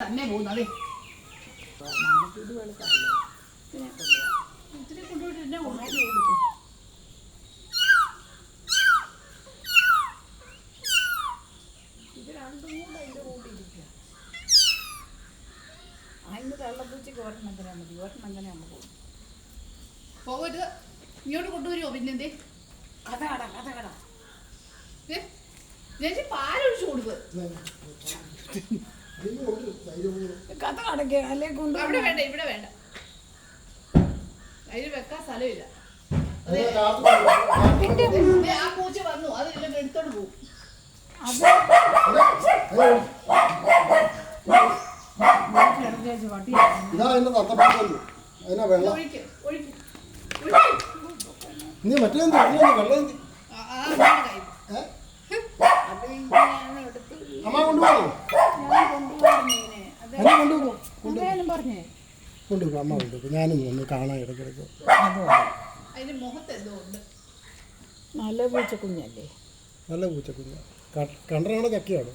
തന്നെ പോകുന്നതേ നമുക്കിത് വെളുക്കാമല്ലോ ഇത്തിരി കൊണ്ടുപോയിട്ട് എന്നെ കൊടുക്കും ഇത് രണ്ടും കൂടെ അതിൻ്റെ കൂടെ ഇരിക്കുക അതിന് തള്ളപ്പൂച്ചയ്ക്ക് ഒരെണ്ണം തരാൻ മതി ഒരെണ്ണം തന്നെ നമുക്ക് പോകും പോകരുത് ഇങ്ങോട്ട് കൊണ്ടുവരുമോ പിന്നെന്തേ കഥ കട ചേച്ചി പാലൊഴിച്ചു കൊടുക്കുക കഥ കടക്കുക അല്ലേ കൊണ്ട് അവിടെ വേണ്ട ഇവിടെ വേണ്ട അതിന് വെക്കാൻ സ്ഥലമില്ല ആ പൂച്ച വന്നു അതെല്ലാം എടുത്തോണ്ട് പോകും ഒഴിക്ക് ഒഴിക്ക് നീ മറ്റേ വെള്ളം അമ്മ കൊണ്ടുപോകും പറഞ്ഞേ കൊണ്ടുപോകും അമ്മ കൊണ്ടുപോകും ഞാനും ഒന്ന് കാണാൻ ഇടയ്ക്കിടയ്ക്ക് അതിന്റെ മുഖത്ത് എന്തോ ഉണ്ട് നല്ല പൂച്ചക്കുഞ്ഞല്ലേ നല്ല പൂച്ചക്കുഞ്ഞ കണ്ടനാണ് കക്കിയാണ്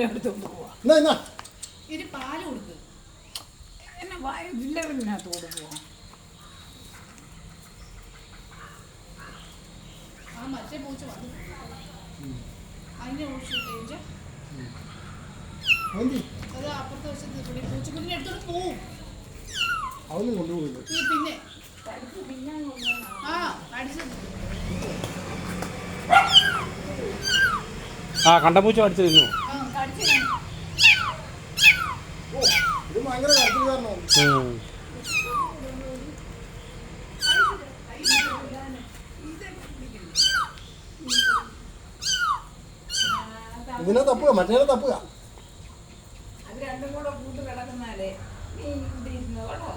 എടുത്തോണ്ട് പോവാ ഇനി പാല് കൊടുക്കുക എന്നെ വില്ലറിനകത്തോട് പോവാം ആ മറ്റേ പൂച്ച വന്നു അതിനെ ഒഴിച്ചു അത് അപ്പുറത്തെ വശത്ത് പൂച്ചക്കുഞ്ഞിനെ എടുത്തോണ്ട് പോവും അവനും കൊണ്ടുപോകില്ല പിന്നെ ആ അടിച്ചത് ആ കണ്ടപൂച്ച അടിച്ചു തിന്നു ഇത് ഭയങ്കര കരച്ചിലുകാരനാണ് ഇതിനെ തപ്പുക മറ്റേ തപ്പുക അത് രണ്ടും കൂടെ കൂട്ട് കിടക്കുന്നാലേ നീ ഇവിടെ ഇരുന്നോളോ